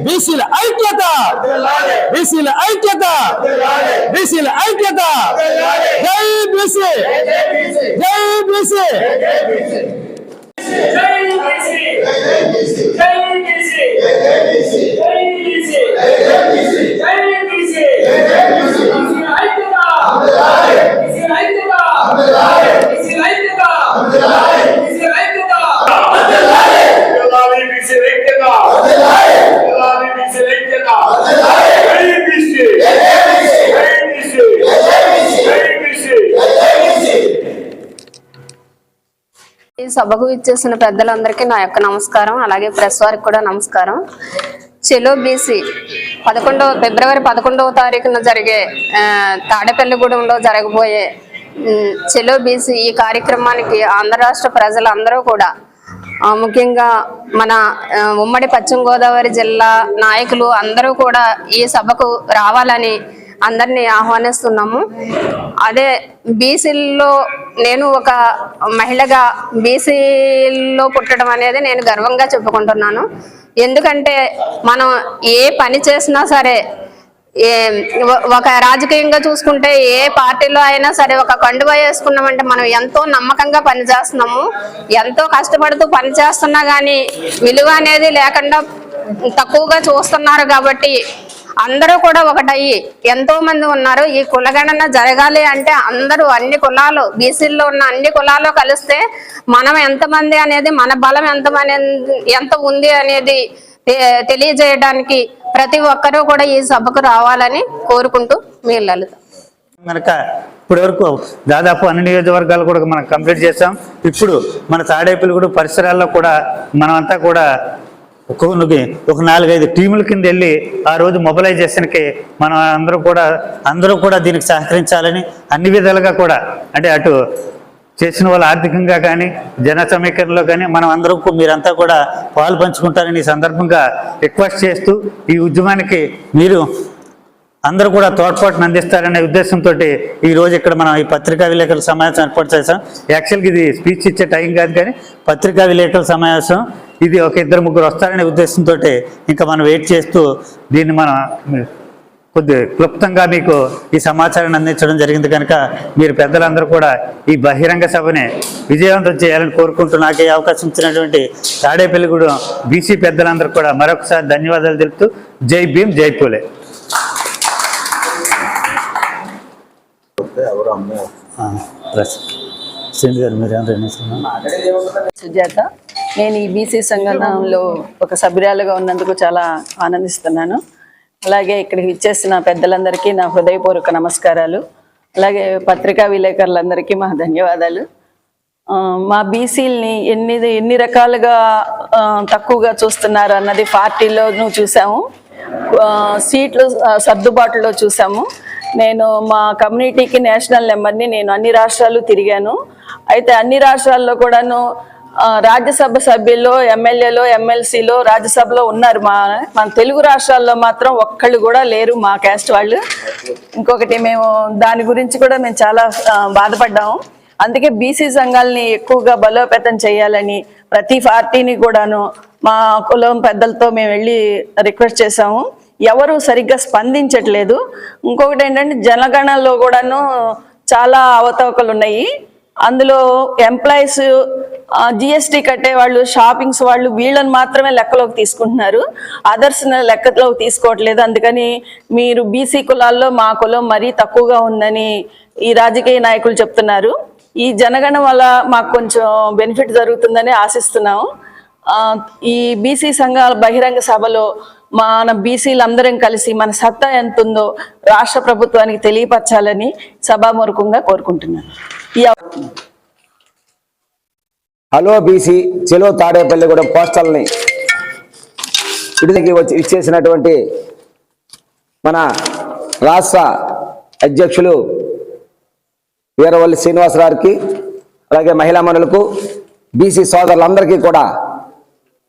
బీసీల ఐక్యత, బీసీల ఐక్యత, బీసీల ఐక్యత. జై బీసీ, జై బీసీ. ఈ సభకు ఇచ్చేసిన పెద్దలందరికీ నా యొక్క నమస్కారం. అలాగే ప్రెస్ వారికి కూడా నమస్కారం. చెలో బీసీ ఫిబ్రవరి 11వ తారీఖున జరిగే తాడేపల్లిగూడెంలో జరగబోయే చెలో బీసీ ఈ కార్యక్రమానికి ఆంధ్ర రాష్ట్ర ప్రజలందరూ కూడా, ముఖ్యంగా మన ఉమ్మడి పశ్చిమ గోదావరి జిల్లా నాయకులు అందరూ కూడా ఈ సభకు రావాలని అందరినీ ఆహ్వానిస్తున్నాము. అదే బీసీల్లో నేను ఒక మహిళగా బీసీల్లో పుట్టడం అనేది నేను గర్వంగా చెప్పుకుంటున్నాను. ఎందుకంటే మనం ఏ పని చేసినా సరే, ఒక రాజకీయంగా చూసుకుంటే ఏ పార్టీలో అయినా సరే ఒక కండువా వేసుకున్నామంటే మనం ఎంతో నమ్మకంగా పనిచేస్తున్నాము. ఎంతో కష్టపడుతూ పనిచేస్తున్నా కానీ విలువ అనేది లేకుండా తక్కువగా చూస్తున్నారు. కాబట్టి అందరూ కూడా ఒకటయ్యి, ఎంతో మంది ఉన్నారు. ఈ కులగణన జరగాలి అంటే అందరూ, అన్ని కులాలు, బీసీల్లో ఉన్న అన్ని కులాలు కలిస్తే మనం ఎంతమంది అనేది, మన బలం ఎంత ఉంది అనేది తెలియజేయడానికి ప్రతి ఒక్కరూ కూడా ఈ సభకు రావాలని కోరుకుంటూ మీ లలిత. కనుక ఇప్పటి వరకు దాదాపు అన్ని నియోజకవర్గాలు కూడా మనం కంప్లీట్ చేసాం. ఇప్పుడు మన తాడేపల్లిగూడెం పరిసరాల్లో కూడా మనమంతా కూడా ఒక 4-5 టీముల కింద వెళ్ళి ఆ రోజు మొబిలైజేషన్కి మనం అందరూ కూడా దీనికి సహకరించాలని అన్ని విధాలుగా కూడా, అంటే అటు చేసిన వాళ్ళు ఆర్థికంగా కానీ జన సమీకరణలో కానీ మనం అందరూ మీరంతా కూడా పాలు పంచుకుంటారని ఈ సందర్భంగా రిక్వెస్ట్ చేస్తూ, ఈ ఉద్యమానికి మీరు అందరూ కూడా తోడ్పాటును అందిస్తారనే ఉద్దేశంతో ఈరోజు ఇక్కడ మనం ఈ పత్రికా విలేకరుల సమావేశం ఏర్పాటు చేసాం. యాక్చువల్గా ఇది స్పీచ్ ఇచ్చే టైం కాదు, కానీ పత్రికా విలేకరుల సమావేశం ఇది. ఒక 2-3 వస్తారనే ఉద్దేశంతో ఇంకా మనం వెయిట్ చేస్తూ దీన్ని మనం కొద్ది క్లుప్తంగా మీకు ఈ సమాచారాన్ని అందించడం జరిగింది. కనుక మీరు పెద్దలందరూ కూడా ఈ బహిరంగ సభని విజయవంతం చేయాలని కోరుకుంటూ నాకు ఈ అవకాశం ఇచ్చినటువంటి తాడేపల్లిగూడెం బీసీ పెద్దలందరూ కూడా మరొకసారి ధన్యవాదాలు తెలుపుతూ జై భీమ్, జై పూలే. సుజాత, నేను ఈ బీసీ సంఘంలో ఒక సభ్యురాలుగా ఉన్నందుకు చాలా ఆనందిస్తున్నాను. అలాగే ఇక్కడికి ఇచ్చేసిన పెద్దలందరికీ నా హృదయపూర్వక నమస్కారాలు. అలాగే పత్రికా విలేకరులందరికీ మా ధన్యవాదాలు. మా బీసీలని ఎన్ని రకాలుగా తక్కువగా చూస్తున్నారు అన్నది పార్టీలోనూ చూసాము, సీట్లు సర్దుబాటులో చూసాము. నేను మా కమ్యూనిటీకి నేషనల్ నెంబర్ని, నేను అన్ని రాష్ట్రాలు తిరిగాను. అయితే అన్ని రాష్ట్రాల్లో కూడాను రాజ్యసభ సభ్యుల్లో, ఎమ్మెల్యేలో, ఎమ్మెల్సీలో రాజ్యసభలో ఉన్నారు. మన తెలుగు రాష్ట్రాల్లో మాత్రం ఒక్కళ్ళు కూడా లేరు మా క్యాస్ట్ వాళ్ళు. ఇంకొకటి మేము దాని గురించి కూడా మేము చాలా బాధపడ్డాము. అందుకే బీసీ సంఘాలని ఎక్కువగా బలోపేతం చేయాలని ప్రతి పార్టీని కూడాను మా కులం పెద్దలతో మేము వెళ్ళి రిక్వెస్ట్ చేసాము. ఎవరు సరిగ్గా స్పందించట్లేదు. ఇంకొకటి ఏంటంటే జనగణనలో కూడాను చాలా అవతవకలు ఉన్నాయి. అందులో ఎంప్లాయీస్, జిఎస్టీ కట్టేవాళ్ళు, షాపింగ్స్ వాళ్ళు, వీళ్ళని మాత్రమే లెక్కలోకి తీసుకుంటున్నారు, అదర్స్ లెక్కలోకి తీసుకోవట్లేదు. అందుకని మీరు బీసీ కులాల్లో మా కులం మరీ తక్కువగా ఉందని ఈ రాజకీయ నాయకులు చెప్తున్నారు. ఈ జనగణన వల్ల మాకు కొంచెం బెనిఫిట్ జరుగుతుందని ఆశిస్తున్నాము. ఈ బీసీ సంఘాల బహిరంగ సభలో మన బీసీలందరం కలిసి మన సత్తా ఎంత ఉందో రాష్ట్ర ప్రభుత్వానికి తెలియపరచాలని సభాముఖంగా కోరుకుంటున్నాను. హలో బీసీ, చెలో తాడేపల్లిగూడెం పోస్టల్ని విడుదలకి ఇచ్చేసినటువంటి మన రాష్ట్ర అధ్యక్షులు వీరవల్లి శ్రీనివాసరావుకి, అలాగే మహిళా మనులకు, బీసీ సోదరులందరికీ కూడా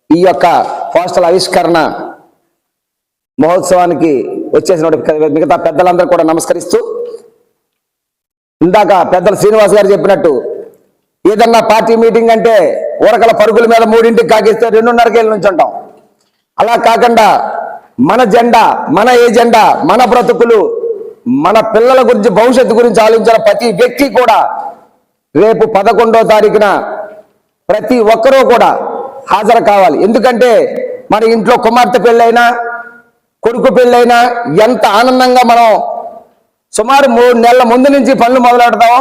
ఈ యొక్క పోస్టల్ ఆవిష్కరణ మహోత్సవానికి వచ్చేసిన మిగతా పెద్దలందరూ కూడా నమస్కరిస్తూ, ఇందాక పెద్దలు శ్రీనివాస్ గారు చెప్పినట్టు ఏదన్నా పార్టీ మీటింగ్ అంటే ఊరకల పరుగుల మీద 3ంటికి కాకిస్తే 2:30కి వెళ్ళి నుంచి ఉంటాం. అలా కాకుండా మన జెండా, మన ఏజెండా, మన బ్రతుకులు, మన పిల్లల గురించి, భవిష్యత్తు గురించి ఆలోచించిన ప్రతి వ్యక్తి కూడా రేపు 11వ తారీఖున ప్రతి ఒక్కరూ కూడా హాజరు కావాలి. ఎందుకంటే మన ఇంట్లో కుమార్తె పెళ్ళైనా కొడుకు పెళ్ళైనా ఎంత ఆనందంగా మనం సుమారు 3 నెలల ముందు నుంచి పనులు మొదలెడతామో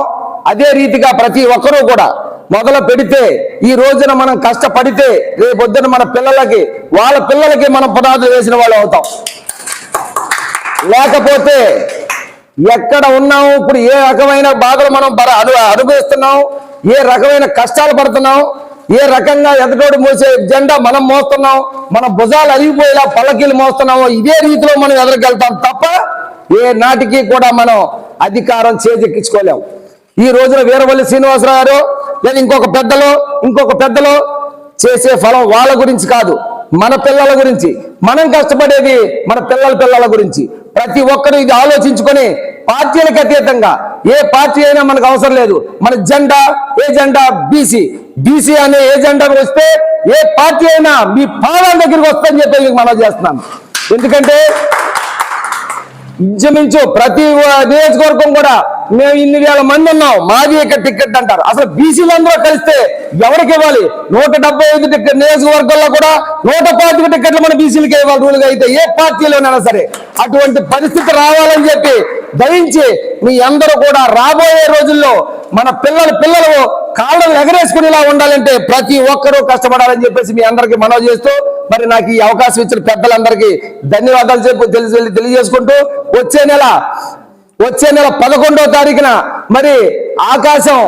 అదే రీతిగా ప్రతి ఒక్కరూ కూడా మొదలు పెడితే, ఈ రోజున మనం కష్టపడితే రేపొద్దున మన పిల్లలకి, వాళ్ళ పిల్లలకి మనం పునాదులు వేసిన వాళ్ళు అవుతాం. లేకపోతే ఎక్కడ ఉన్నాము, ఇప్పుడు ఏ రకమైన బాధలు మనం అనుభవిస్తున్నాం, ఏ రకమైన కష్టాలు పడుతున్నాం, ఏ రకంగా ఎదటోడు మోసే జెండా మనం మోస్తున్నాం, మన భుజాలు అరిగిపోయేలా పల్లకీలు మోస్తున్నామో ఇదే రీతిలో మనం ఎదురుకెళ్తాం తప్ప ఏ నాటికి కూడా మనం అధికారం చేజెక్కించుకోలేం. ఈ రోజున వీరవల్లి శ్రీనివాసరావు గారు లేదా ఇంకొక పెద్దలు చేసే ఫలం వాళ్ళ గురించి కాదు, మన పిల్లల గురించి. మనం కష్టపడేది మన పిల్లల గురించి. ప్రతి ఒక్కరు ఇది ఆలోచించుకొని పార్టీలకు అతీతంగా ఏ పార్టీ అయినా మనకు అవసరం లేదు. మన ఏజెండా బీసీ అనే ఏజెండాకు వస్తే ఏ పార్టీ అయినా మీ పాదాల దగ్గరికి వస్తుందని చెప్పి మనం చేస్తున్నాం. ఎందుకంటే ఇంచుమించు ప్రతి నియోజకవర్గం కూడా మేము ఇన్ని వేల మంది ఉన్నాం, మాది ఇక్కడ టికెట్ అంటారు. అసలు బీసీలు అందరూ కలిస్తే ఎవరికి ఇవ్వాలి? 175 నియోజకవర్గాల్లో కూడా 125 టికెట్లు మన బీసీలకి ఇవ్వాలి రూలుగా అయితే, ఏ పార్టీలోనైనా సరే. అటువంటి పరిస్థితి రావాలని చెప్పి దయించి మీ అందరూ కూడా రాబోయే రోజుల్లో మన పిల్లలు కాళ్ళను ఎగరేసుకునేలా ఉండాలంటే ప్రతి ఒక్కరూ కష్టపడాలని చెప్పేసి మీ అందరికీ మనవి చేస్తూ, మరి నాకు ఈ అవకాశం ఇచ్చిన పెద్దలందరికీ ధన్యవాదాలు తెలియజేసుకుంటూ, వచ్చే నెల 11వ తారీఖున మరి ఆకాశం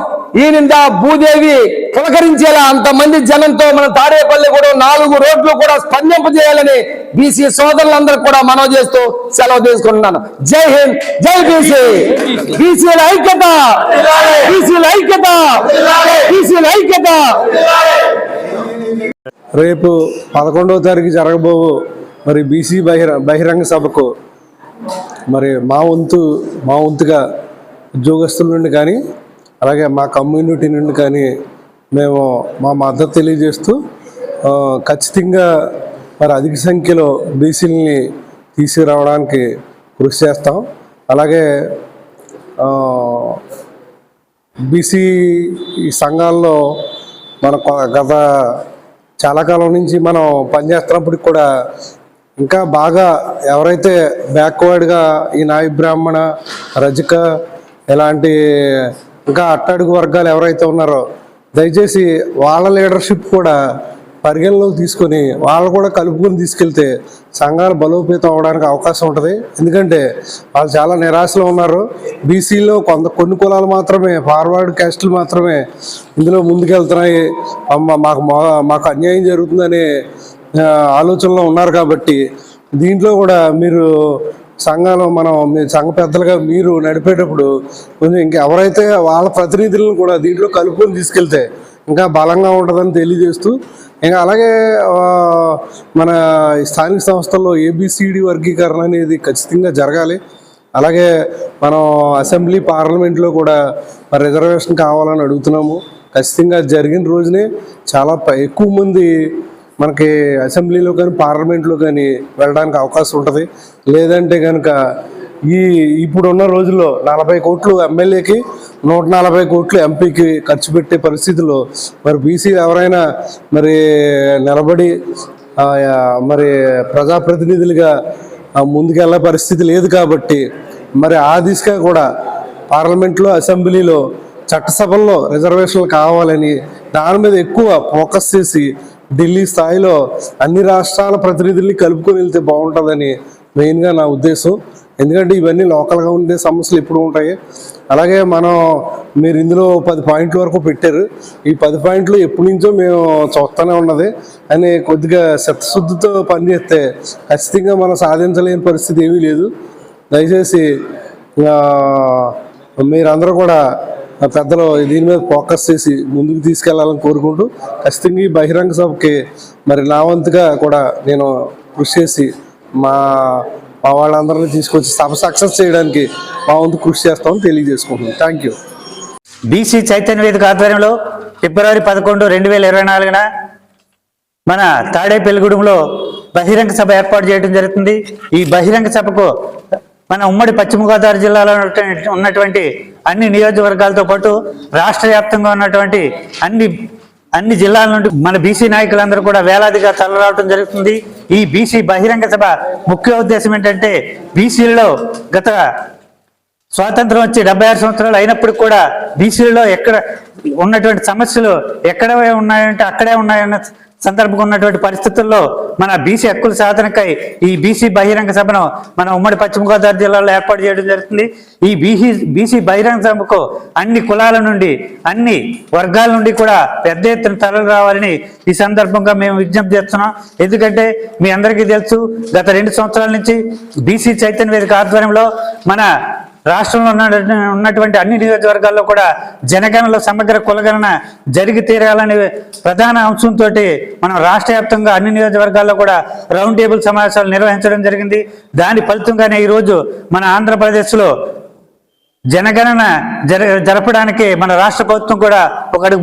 ఈ నిండా భూదేవి పులకరించేలా అంతమంది జనంతో మన తాడేపల్లి కూడా 4 రోడ్లు కూడా స్పందింపజేయాలని బీసీ సోదరులందరూ కూడా మనవి చేస్తూ సెలవు తీసుకుంటున్నాను. జై హింద్, జై బీసీ. బీసీల ఐక్యత, బీసీల ఐక్యత, బీసీల ఐక్యత. రేపు 11వ తారీఖు జరగబోవు మరి బీసీ బహిరంగ సభకు మరి మా వంతుగా ఉద్యోగస్తుల నుండి కానీ అలాగే మా కమ్యూనిటీ నుండి కానీ మేము మా మద్దతు తెలియజేస్తూ ఖచ్చితంగా మరి అధిక సంఖ్యలో బీసీలని తీసుకురావడానికి కృషి చేస్తాం. అలాగే బీసీ సంఘాల్లో మన గత చాలా కాలం నుంచి మనం పనిచేస్తున్నప్పటికి కూడా ఇంకా బాగా ఎవరైతే బ్యాక్వర్డ్గా ఈ నాయ బ్రాహ్మణ, రజక ఇలాంటి ఇంకా అట్టడుగు వర్గాలు ఎవరైతే ఉన్నారో దయచేసి వాళ్ళ లీడర్షిప్ కూడా పరిగణలోకి తీసుకొని వాళ్ళు కూడా కలుపుకొని తీసుకెళ్తే సంఘాలు బలోపేతం అవడానికి అవకాశం ఉంటుంది. ఎందుకంటే వాళ్ళు చాలా నిరాశలో ఉన్నారు. బీసీలో కొన్ని కులాలు మాత్రమే, ఫార్వర్డ్ క్యాస్టులు మాత్రమే ఇందులో ముందుకెళ్తున్నాయి, మాకు అన్యాయం జరుగుతుందనే ఆలోచనలో ఉన్నారు. కాబట్టి దీంట్లో కూడా మీరు సంఘాలు మీ సంఘ పెద్దలుగా మీరు నడిపేటప్పుడు కొంచెం ఇంకా ఎవరైతే వాళ్ళ ప్రతినిధులను కూడా దీంట్లో కలుపుకొని తీసుకెళ్తే ఇంకా బలంగా ఉంటుందని తెలియజేస్తూ, ఇంకా అలాగే మన స్థానిక సంస్థల్లో ABCD వర్గీకరణ అనేది ఖచ్చితంగా జరగాలి. అలాగే మనం అసెంబ్లీ పార్లమెంట్లో కూడా రిజర్వేషన్ కావాలని అడుగుతున్నాము. ఖచ్చితంగా జరిగిన రోజునే చాలా ఎక్కువ మంది మనకి అసెంబ్లీలో కానీ పార్లమెంట్లో కానీ వెళ్ళడానికి అవకాశం ఉంటుంది. లేదంటే కనుక ఇప్పుడున్న రోజుల్లో 40 కోట్లు ఎమ్మెల్యేకి, 140 కోట్లు ఎంపీకి ఖర్చు పెట్టే పరిస్థితుల్లో మరి బీసీలు ఎవరైనా మరి నిలబడి మరి ప్రజాప్రతినిధులుగా ముందుకెళ్ళే పరిస్థితి లేదు. కాబట్టి మరి ఆ దిశగా కూడా పార్లమెంట్లో, అసెంబ్లీలో, చట్టసభల్లో రిజర్వేషన్లు కావాలని దాని మీద ఎక్కువ ఫోకస్ చేసి ఢిల్లీ స్థాయిలో అన్ని రాష్ట్రాల ప్రతినిధుల్ని కలుపుకొని వెళ్తే బాగుంటుందని మెయిన్గా నా ఉద్దేశం. ఎందుకంటే ఇవన్నీ లోకల్గా ఉండే సమస్యలు ఎప్పుడు ఉంటాయి. అలాగే మీరు ఇందులో 10 పాయింట్ల వరకు పెట్టారు. ఈ 10 పాయింట్లు ఎప్పటి నుంచో మేము చూస్తూనే ఉన్నది అని కొద్దిగా చిత్తశుద్ధితో పనిచేస్తే ఖచ్చితంగా మనం సాధించలేని పరిస్థితి ఏమీ లేదు. దయచేసి మీరందరూ కూడా పెద్దలు దీని మీద ఫోకస్ చేసి ముందుకు తీసుకెళ్లాలని కోరుకుంటూ, ఖచ్చితంగా ఈ బహిరంగ సభకి మరి నా వంతుగా కూడా నేను కృషి చేసి మా వాళ్ళందరినీ తీసుకొచ్చి సభ సక్సెస్ చేయడానికి మా వంతు కృషి చేస్తామని తెలియజేసుకుంటున్నాను. Thank you. బీసీ చైతన్య వేదిక ఆధ్వర్యంలో ఫిబ్రవరి 11, 2024 మన తాడేపల్లిగూడెంలో బహిరంగ సభ ఏర్పాటు చేయడం జరుగుతుంది. ఈ బహిరంగ సభకు మన ఉమ్మడి పశ్చిమ గోదావరి జిల్లాలో ఉన్నటువంటి అన్ని నియోజకవర్గాలతో పాటు రాష్ట్ర వ్యాప్తంగా ఉన్నటువంటి అన్ని జిల్లాల నుండి మన బీసీ నాయకులందరూ కూడా వేలాదిగా తరలిరావడం జరుగుతుంది. ఈ బీసీ బహిరంగ సభ ముఖ్య ఉద్దేశం ఏంటంటే బీసీలలో గత స్వాతంత్రం వచ్చి 76 సంవత్సరాలు అయినప్పటికీ కూడా బీసీలలో ఎక్కడ ఉన్నటువంటి సమస్యలు ఎక్కడ ఉన్నాయంటే అక్కడే ఉన్నాయన్న సందర్భంగా ఉన్నటువంటి పరిస్థితుల్లో మన బీసీ హక్కుల సాధనకై ఈ బీసీ బహిరంగ సభను మన ఉమ్మడి పశ్చిమ గోదావరి జిల్లాలో ఏర్పాటు చేయడం జరుగుతుంది. ఈ బీసీ బహిరంగ సభకు అన్ని కులాల నుండి అన్ని వర్గాల నుండి కూడా పెద్ద ఎత్తున తరలి రావాలని ఈ సందర్భంగా మేము విజ్ఞప్తి చేస్తున్నాం. ఎందుకంటే మీ అందరికీ తెలుసు, గత 2 సంవత్సరాల నుంచి బీసీ చైతన్య వేదిక ఆధ్వర్యంలో మన రాష్ట్రంలో ఉన్నటువంటి అన్ని నియోజకవర్గాల్లో కూడా జనగణనలో సమగ్ర కులగణన జరిగి తీరాలనే ప్రధాన అంశంతో మనం రాష్ట్ర వ్యాప్తంగా అన్ని నియోజకవర్గాల్లో కూడా రౌండ్ టేబుల్ సమావేశాలు నిర్వహించడం జరిగింది. దాని ఫలితంగానే ఈరోజు మన ఆంధ్రప్రదేశ్లో జనగణన జరపడానికి మన రాష్ట్ర ప్రభుత్వం కూడా ఒక అడుగు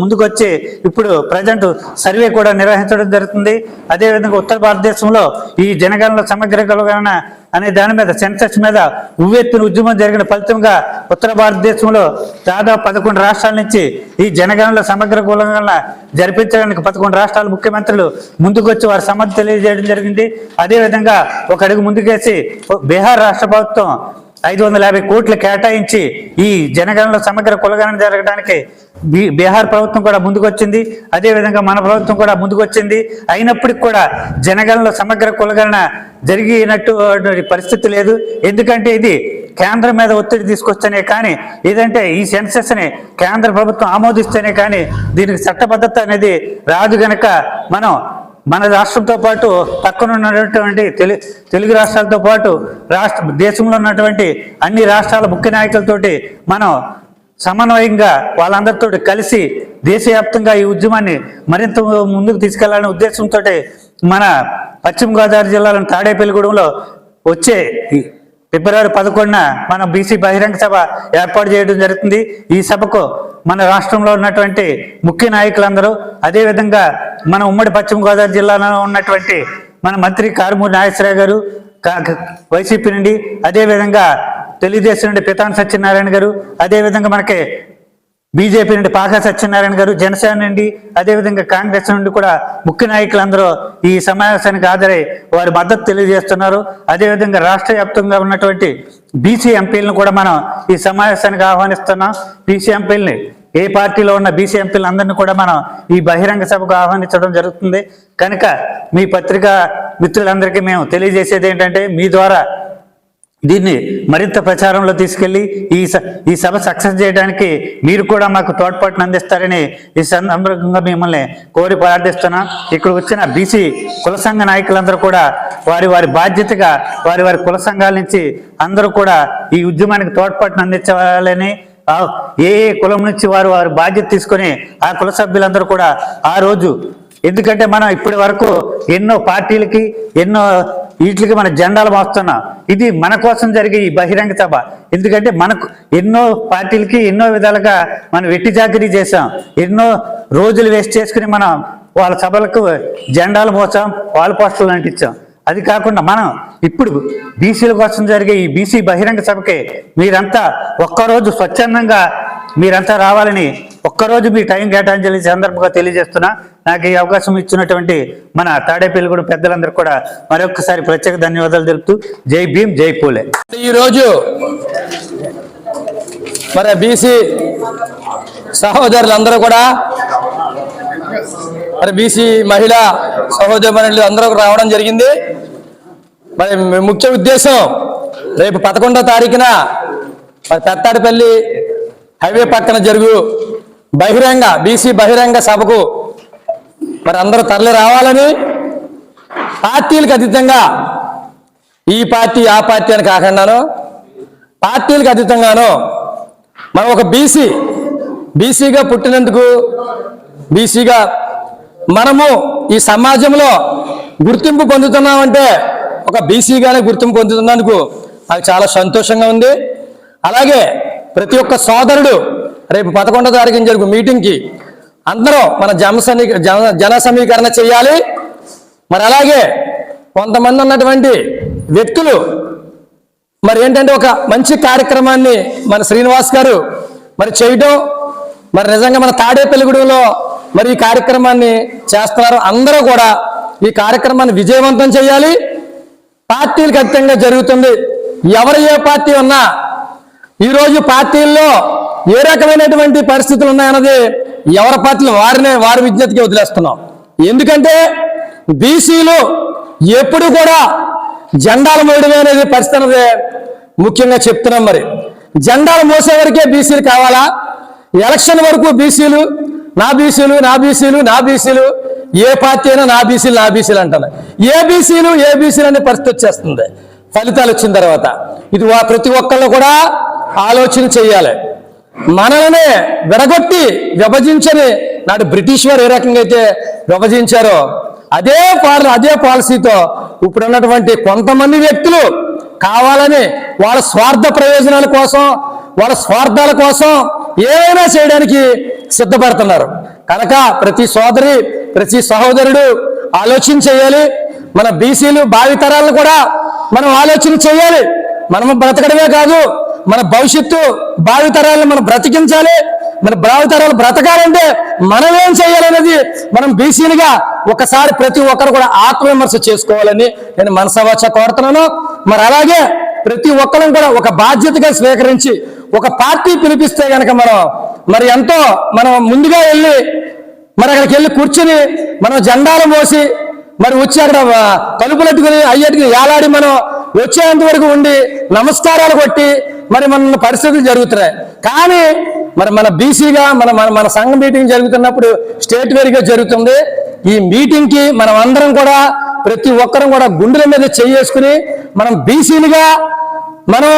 ముందుకు వచ్చి ఇప్పుడు ప్రజెంట్ సర్వే కూడా నిర్వహించడం జరుగుతుంది. అదేవిధంగా ఉత్తర భారతదేశంలో ఈ జనగణనలో సమగ్ర కులగణన అనే దాని మీద సెన్సస్ మీద ఉవ్వెత్తున ఉద్యమం జరిగిన ఫలితంగా ఉత్తర భారతదేశంలో దాదాపు 11 రాష్ట్రాల నుంచి ఈ జనగణనలో సమగ్ర కులగణన జరిపించడానికి 11 రాష్ట్రాల ముఖ్యమంత్రులు ముందుకొచ్చి వారి సమ్మతి తెలియజేయడం జరిగింది. అదేవిధంగా ఒక అడుగు ముందుకేసి బీహార్ రాష్ట్ర ప్రభుత్వం 550 కోట్లు కేటాయించి ఈ జనగణనలో సమగ్ర కులగణన జరగడానికి బీహార్ ప్రభుత్వం కూడా ముందుకొచ్చింది. అదేవిధంగా మన ప్రభుత్వం కూడా ముందుకొచ్చింది. అయినప్పటికీ కూడా జనగణనలో సమగ్ర కులగణన జరిగినట్టు పరిస్థితి లేదు. ఎందుకంటే ఇది కేంద్రం మీద ఒత్తిడి తీసుకొస్తేనే కానీ, ఏదంటే ఈ సెన్సస్ని కేంద్ర ప్రభుత్వం ఆమోదిస్తేనే కానీ దీనికి చట్టబద్ధత అనేది రాదు. గనక మనం మన రాష్ట్రంతో పాటు పక్కన ఉన్నటువంటి తెలుగు రాష్ట్రాలతో పాటు దేశంలో ఉన్నటువంటి అన్ని రాష్ట్రాల ముఖ్య నాయకులతోటి మనం సమన్వయంగా వాళ్ళందరితో కలిసి దేశవ్యాప్తంగా ఈ ఉద్యమాన్ని మరింత ముందుకు తీసుకెళ్లాలనే ఉద్దేశంతో మన పశ్చిమ గోదావరి జిల్లాలోని తాడేపల్లిగూడెంలో వచ్చే ఫిబ్రవరి 11న మనం బీసీ బహిరంగ సభ ఏర్పాటు చేయడం జరుగుతుంది. ఈ సభకు మన రాష్ట్రంలో ఉన్నటువంటి ముఖ్య నాయకులందరూ, అదేవిధంగా మన ఉమ్మడి పశ్చిమ గోదావరి జిల్లాలో ఉన్నటువంటి మన మంత్రి కారుమూరి నాగేశ్వరరావు గారు వైసీపీ నుండి, అదేవిధంగా తెలుగుదేశం నుండి పితాని సత్యనారాయణ గారు, అదేవిధంగా మనకి బీజేపీ నుండి పాకా సత్యనారాయణ గారు, జనసేన నుండి, అదేవిధంగా కాంగ్రెస్ నుండి కూడా ముఖ్య నాయకులందరూ ఈ సమావేశానికి హాజరై వారి మద్దతు తెలియజేస్తున్నారు. అదేవిధంగా రాష్ట్ర వ్యాప్తంగా ఉన్నటువంటి బీసీ ఎంపీలను కూడా మనం ఈ సమావేశానికి ఆహ్వానిస్తున్నాం. బీసీ ఎంపీలని, ఏ పార్టీలో ఉన్న బీసీ ఎంపీలు అందరినీ కూడా మనం ఈ బహిరంగ సభకు ఆహ్వానించడం జరుగుతుంది. కనుక మీ పత్రికా మిత్రులందరికీ మేము తెలియజేసేది ఏంటంటే, మీ ద్వారా దీన్ని మరింత ప్రచారంలో తీసుకెళ్లి ఈ సభ సక్సెస్ చేయడానికి మీరు కూడా మాకు తోడ్పాటును అందిస్తారని ఈ సందర్భంగా మిమ్మల్ని కోరి ప్రార్థిస్తున్నాం. ఇక్కడ వచ్చిన బీసీ కుల సంఘ నాయకులందరూ కూడా వారి బాధ్యతగా వారి కుల సంఘాల నుంచి అందరూ కూడా ఈ ఉద్యమానికి తోడ్పాటును అందించాలని, ఏ కులం నుంచి వారి బాధ్యత తీసుకొని ఆ కుల సభ్యులందరూ కూడా ఆ రోజు, ఎందుకంటే మనం ఇప్పటి వరకు ఎన్నో పార్టీలకి వీటికి మన జెండాలు మోస్తున్నాం. ఇది మన కోసం జరిగే ఈ బహిరంగ సభ. ఎందుకంటే మనకు ఎన్నో పార్టీలకి ఎన్నో విధాలుగా మనం వెట్టి చాకరీ చేసాం, ఎన్నో రోజులు వేస్ట్ చేసుకుని మనం వాళ్ళ సభలకు జెండాలు మోసాం, వాల్ పోస్టర్లు అంటించాం. అది కాకుండా మనం ఇప్పుడు బీసీల కోసం జరిగే ఈ బీసీ బహిరంగ సభకి మీరంతా ఒక్కరోజు స్వచ్ఛందంగా మీరంతా రావాలని ఒక్కరోజు మీ టైం కేటాయించాలి సందర్భంగా తెలియజేస్తున్నా. నాకు ఈ అవకాశం ఇచ్చినటువంటి మన తాడేపల్లిగూడెం పెద్దలందరూ కూడా మరొకసారి ప్రత్యేక ధన్యవాదాలు తెలుపుతూ జై భీమ్, జై పూలే. ఈరోజు మరి బీసీ సహోదరులందరూ కూడా, మరి బీసీ మహిళా సహోదరులు అందరూ రావడం జరిగింది. మరి ముఖ్య ఉద్దేశం, రేపు 11వ తారీఖున మరి పెత్తాడిపల్లి హైవే పక్కన జరుగు బీసీ బహిరంగ సభకు మరి అందరూ తరలి రావాలని, పార్టీలకు అతీతంగా ఈ పార్టీ ఆ పార్టీ అని కాకుండాను పార్టీలకు అతీతంగాను మనం ఒక బీసీగా పుట్టినందుకు, బీసీగా మనము ఈ సమాజంలో గుర్తింపు పొందుతున్నామంటే ఒక బీసీగానే గుర్తింపు పొందుతున్నందుకు నాకు చాలా సంతోషంగా ఉంది. అలాగే ప్రతి ఒక్క సోదరుడు రేపు 11వ తారీఖున జరుగు మీటింగ్కి అందరూ మన జన సమీకరణ చేయాలి. మరి అలాగే కొంతమంది ఉన్నటువంటి వ్యక్తులు మరి ఏంటంటే ఒక మంచి కార్యక్రమాన్ని మన శ్రీనివాస్ గారు మరి చేయటం, మరి నిజంగా మన తాడేపల్లిగూడెంలో మరి ఈ కార్యక్రమాన్ని చేస్తున్నారు. అందరూ కూడా ఈ కార్యక్రమాన్ని విజయవంతం చేయాలి. పార్టీలకు అతీతంగా జరుగుతుంది. ఎవరు ఏ పార్టీ ఉన్నా ఈరోజు పార్టీల్లో ఏ రకమైనటువంటి పరిస్థితులు ఉన్నాయన్నది ఎవరి పార్టీలు వారి విజ్ఞతకి వదిలేస్తున్నాం. ఎందుకంటే బీసీలు ఎప్పుడు కూడా జెండాలు మోయడమే అనేది పరిస్థితి అనేది ముఖ్యంగా చెప్తున్నాం. మరి జెండాలు మోసే వరకే బీసీలు కావాలా? ఎలక్షన్ వరకు బీసీలు నా బీసీలు నా బీసీలు నా బీసీలు, ఏ పార్టీ అయినా నా బీసీలు అంటాను. ఏ బీసీలు అనే పరిస్థితి వచ్చేస్తుంది ఫలితాలు వచ్చిన తర్వాత. ఇది ప్రతి ఒక్కళ్ళు కూడా ఆలోచన చేయాలి. మనల్ని విడగొట్టి విభజించని నాడు బ్రిటిష్ వారు ఏ రకంగా అయితే విభజించారో అదే పాలసీతో ఇప్పుడు ఉన్నటువంటి కొంతమంది వ్యక్తులు కావాలని వాళ్ళ స్వార్థ ప్రయోజనాల కోసం, వాళ్ళ స్వార్థాల కోసం ఏమైనా చేయడానికి సిద్ధపడుతున్నారు. కనుక ప్రతి సోదరి ప్రతి సహోదరుడు ఆలోచన చేయాలి. మన బీసీలు భావితరాలను కూడా మనం ఆలోచన చేయాలి. మనము బ్రతకడమే కాదు, మన భవిష్యత్తు భావితరాలను మనం బ్రతికించాలి. మన భావితరాలు బ్రతకాలంటే మనం ఏం చేయాలనేది మనం బీసీలుగా ఒకసారి ప్రతి ఒక్కరు కూడా ఆత్మవిమర్శ చేసుకోవాలని నేను మనసావాచ కోరుతున్నాను. మరి అలాగే ప్రతి ఒక్కరం కూడా ఒక బాధ్యతగా స్వీకరించి ఒక పార్టీ పిలిపిస్తే కనుక మరి ఎంతో మనం ముందుగా వెళ్ళి మరి అక్కడికి వెళ్ళి కూర్చుని మనం జెండాలు మోసి మరి వచ్చి అక్కడ తలుపులెట్టుకుని అయ్యేట్టుకుని ఏలాడి మనం వచ్చేంత వరకు ఉండి నమస్కారాలు కొట్టి మరి మన పరిస్థితులు జరుగుతున్నాయి. కానీ మరి మన బీసీగా మన సంఘ మీటింగ్ జరుగుతున్నప్పుడు స్టేట్ వేరుగా జరుగుతుంది. ఈ మీటింగ్ కి మనం అందరం కూడా ప్రతి ఒక్కరం కూడా గుండెల మీద చేసుకుని మనం బీసీలుగా మనం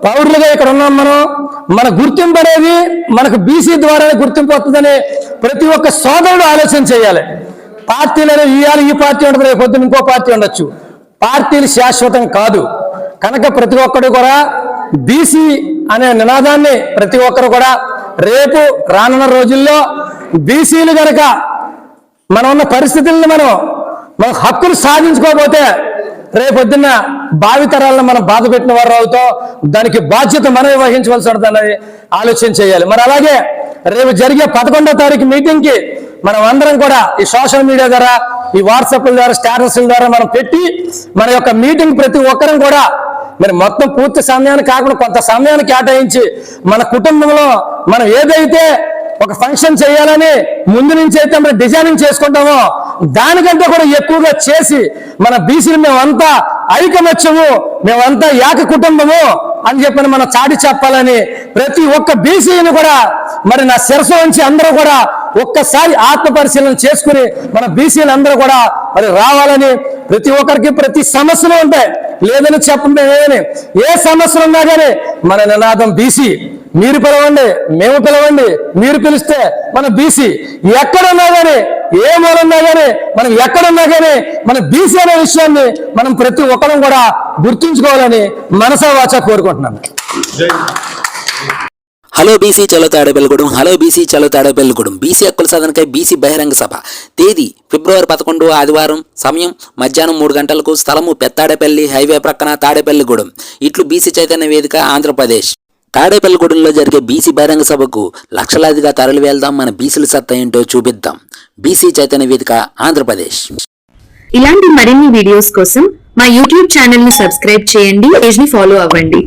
పౌరులుగా ఇక్కడ ఉన్నాం. మన గుర్తింపు అనేది మనకు బీసీ ద్వారా గుర్తింపు వస్తుందని ప్రతి ఒక్క సోదరుడు ఆలోచన చేయాలి. పార్టీలను ఈ పార్టీ ఉండదు, రేపు పొద్దున ఇంకో పార్టీ ఉండొచ్చు. పార్టీలు శాశ్వతం కాదు. కనుక ప్రతి ఒక్కరు కూడా బీసీ అనే నినాదాన్ని ప్రతి ఒక్కరు కూడా రేపు రానున్న రోజుల్లో బీసీలు కనుక మనం ఉన్న పరిస్థితులను మనం హక్కులు సాధించుకోకపోతే రేపొద్దున్న భావితరాలను మనం బాధ పెట్టిన వారు అవుతాం. దానికి బాధ్యత మనమే వహించవలసి ఉంటుందన్నది ఆలోచన చేయాలి. మరి అలాగే రేపు జరిగే 11వ తారీఖు మీటింగ్ కి మనం అందరం కూడా ఈ సోషల్ మీడియా ద్వారా, ఈ వాట్సాప్ల ద్వారా, స్టేటస్ల ద్వారా మనం పెట్టి మన యొక్క మీటింగ్ ప్రతి ఒక్కరం కూడా మరి మొత్తం పూర్తి సమయాన్ని కాకుండా కొంత సమయాన్ని కేటాయించి మన కుటుంబంలో మనం ఏదైతే ఒక ఫంక్షన్ చేయాలని ముందు నుంచి అయితే మరి డిజైనింగ్ చేసుకుంటామో దానికంటే కూడా ఎక్కువగా చేసి మన బీసీలు మేమంతా ఐకమత్యము, మేమంతా ఏక కుటుంబము అని చెప్పని మనం చాటి చెప్పాలని ప్రతి ఒక్క బీసీని కూడా మరి నా శిరస్సు నుంచి అందరూ కూడా ఒక్కసారి ఆత్మ పరిశీలన చేసుకుని మన బీసీలు అందరూ కూడా మరి రావాలని, ప్రతి ఒక్కరికి ప్రతి సమస్యలు ఉంటాయి లేదని చెప్పండి. ఏ సమస్యలు ఉన్నా కానీ మన నినాదం బీసీ. మీరు పిలవండి, మేము పిలవండి, మీరు పిలిస్తే మన బీసీ. ఎక్కడున్నా కానీ, ఏ మూలన్నా కానీ, మనం ఎక్కడున్నా కానీ మన బీసీ అనే విషయాన్ని మనం ప్రతి ఒక్కరం కూడా గుర్తుంచుకోవాలని మనసా వాచా కోరుకుంటున్నాను. హలో బీసీ చలో తాడేపల్లిగూడెం, హలో బీసీ చలో తాడేపల్లిగూడెం. బీసీ హక్కుల సాధనకై బీసీ బహిరంగ సభ. తేదీ ఫిబ్రవరి 11 ఆదివారం. సమయం మధ్యాహ్నం 3 గంటలకు. స్థలము పెత్తాడేపల్లి హైవే ప్రక్కన తాడేపల్లిగూడెం. ఇట్లు బీసీ చైతన్య వేదిక ఆంధ్రప్రదేశ్. తాడేపల్లిగూడెంలో జరిగే బీసీ బహిరంగ సభకు లక్షలాదిగా తరలి వెళ్దాం. మన బీసీల సత్తా ఏంటో చూపిద్దాం. బీసీ చైతన్య వేదిక ఆంధ్రప్రదేశ్. ఇలాంటి మరిన్ని వీడియోస్ కోసం మా యూట్యూబ్ ఛానల్ ని సబ్స్క్రైబ్ చేయండి, పేజ్ ని ఫాలో అవ్వండి.